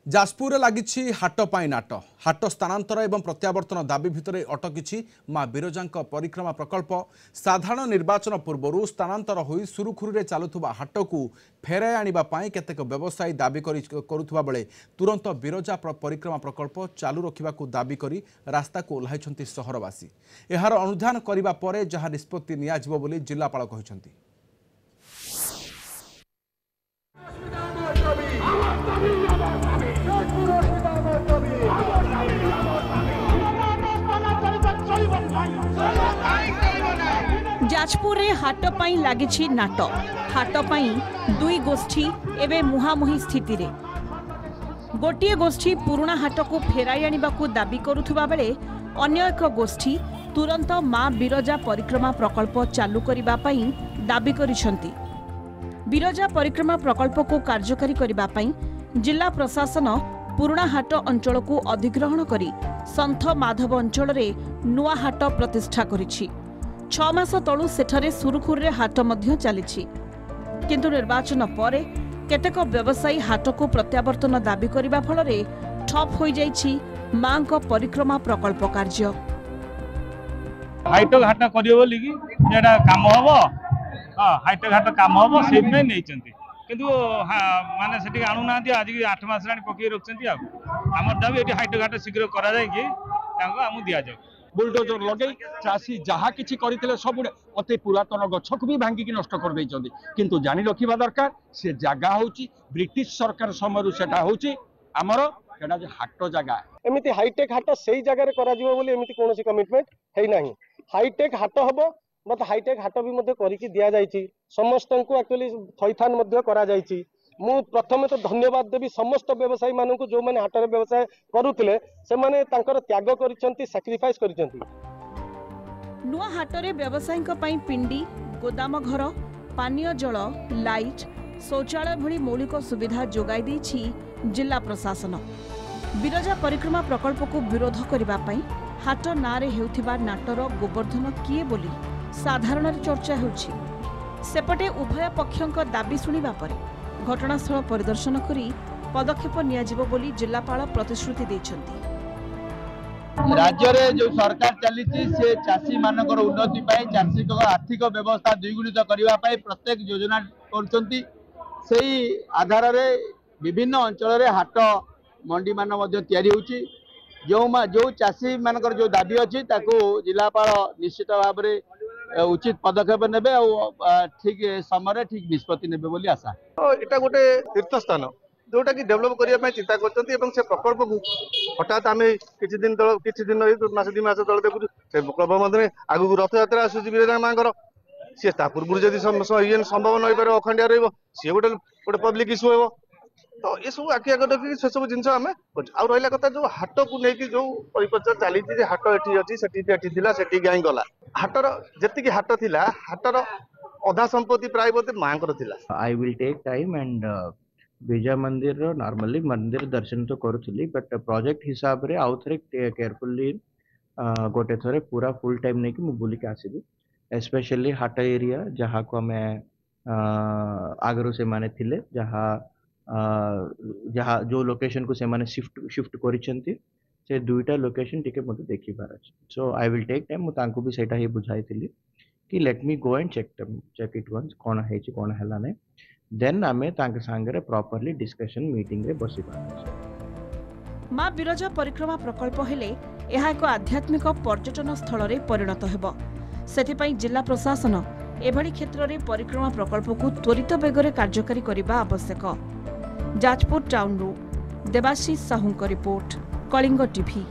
जाजपुर लगी हाट पाई नाट हाट स्थानांतर एवं प्रत्यावर्तन दाबी भितर अटकी माँ बिरजा परिक्रमा प्रकल्प साधारण निर्वाचन पूर्व स्थानांतर हो सुरुखुरी चलुवा हाट को फेराई आने केतेक व्यवसायी दाबी करुवा बेले तुरंत बिरजा परिक्रमा प्रकल्प चालू रखा दाबी कर रास्ता को ओह्लाई सहरवासी यार अनुधान करने पर जहाँ निष्पत्ति नियाजिबो बोली जिलापाल कहते। जाजपुर रे हाट पाई लागिछि नाट हाट पाई दुई गोष्ठी एवं मुहामुही स्थिति रे गोटे गोष्ठी पुराना हाट को फेराई आनिबाकू दाबी करुथुबा बेले अन्य एक गोष्ठी तुरंत माँ बिरजा परिक्रमा प्रकल्प चालू करिबा पई दाबी करिसंती। बिरजा परिक्रमा प्रकल्प को कार्यकारी करिबा पई जिला प्रशासन पुराना हाट अंचल को अधिग्रहण करी संथ माधव अंचल रे नुआ हाट प्रतिष्ठा करिछि। 6 मास तलु सेठरे सुरुखुरे हाट मध्य चलिछि किंतु निर्वाचन परे केतेक व्यवसायी हाट को प्रत्यावर्तन दाबी करिबा फलरे ठप होई जाइछि मां को परिक्रमा प्रकल्प कार्य। हाइटेक हाट करियो बोली कि जेडा काम हबो हाइटेक हाट काम हबो सेम नै नैचंती किंतु माने सेठी आनु नांती आज 8 मास रानी पकई रखचंती हमर दाबी एठी हाइटेक हाट शीघ्र करा जाय कि तांको हमु दिया जाय बुलडोजर लगे चाषी जहाँ किछि करथिले सब अति पुरातन गछ को भी भांगी नष्ट कर दैछंती किंतु जानि रखिबा दरकार से जगह होची ब्रिटिश सरकार समय सेटा होची हमर सेटा जे हाट जगह एमिति हाईटेक हाट सेही जगह रे करा जिवो बोली एमिति कोनोसी कमिटमेंट हेई नाही। हाईटेक हाट हबो मत हाईटेक हाट भी मध्य करिकि दिया जायछि समस्त को एक्चुअली थैथान मध्य करा जायछि। मु प्रथमे तो धन्यवाद देवी समस्त व्यवसायी मानक जो माने हाट रे व्यवसाय करुथिले से माने तांकर त्याग करिसंती सैक्रिफाइस करिसंती। नुआ हाट रे व्यवसायीक पई पिंडी गोदाम घर पानीय जल लाइट शौचालय भली मौलिक सुविधा जोगाई दैछि जिला प्रशासन। बिरजा परिक्रमा प्रकल्प को विरोध करिबा पई हाट नारे हेउथिबा नाटर गोवर्धन किए बोली साधारण चर्चा होछि। सेपटे उभय पक्षक दाबी सुनिबा परे घटनास्थल परिदर्शन करी पदक्षेप नियाजिबो बोली जिलापाल प्रतिश्रुति दैछंती। राज्य रे जो सरकार चली से चाषी मानकर उन्नति पाई चाषी को आर्थिक व्यवस्था द्विगुणित करबा पाई प्रत्येक योजना करछंती सेही आधार रे विभिन्न अंचल रे हाट मंडी मान मध्ये तयारी होची जो चाषी मानकर जो दाबी अछि ताको जिलापाल निश्चित भाव रे उचित पदक्षेप नेबे ठीक समय ठीक निष्पत्ति नेबे बोली आशा। एटा गोटे तीर्थ स्थान जोटा कि डेवलप करिया पय चिंता करछंती एवं से प्रकल्प को हठात आमे किछि दिन मास 2 मास तल देखु से प्रकल्प मध्ये आगु रथ यात्रा आसुची बिरजा मांगर से ता पूर्व जदि संभव न होय अखंडिया रहइबो से गोटे पब्लिक इश्यू हेबो तो ये सब आखि आगे देखि से सब जिंस आमे आ रहिला कथा जो हाट को नेकी जो परिपच चली जे हाट एठी अछि सेठी एठी थिला सेठी गाई गला हाटर जति हाट थिला हाटर अधा संपत्ति प्राय बोते मांकर थिला। I will take time and Biraja मंदिर नॉर्मली मंदिर दर्शन तो करूथली बट प्रोजेक्ट हिसाब रे आउ थरे केयरफुली गोटे थरे पूरा फुल टाइम नै कि मु बुली के आसीबी स्पेशली हाट एरिया जहाँ को मैं आगरो से माने थिले जहाँ जो लोकेशन को से माने शिफ्ट करिसेंती से दुईटा लोकेशन टिके मते देखि बार अछि so I will take time मु तांको भी सेटा ही बुझाइतिली कि let me go and check it once कोन हेछि कोन हला नै देन आमे तांके संगे प्रॉपर्ली डिस्कशन मीटिंग रे बसी बार। माँ बिरजा परिक्रमा प्रकल्प हेले एहा एक आध्यात्मिक पर्यटन स्थल रे परिणत हेबो सेथिपई जिला प्रशासन एभली क्षेत्र रे परिक्रमा प्रकल्प को त्वरित बेगरे कार्यकारी करिबा आवश्यक। जाजपुर टाउन रु देवाशीष साहू रिपोर्ट कलिंग टीवी।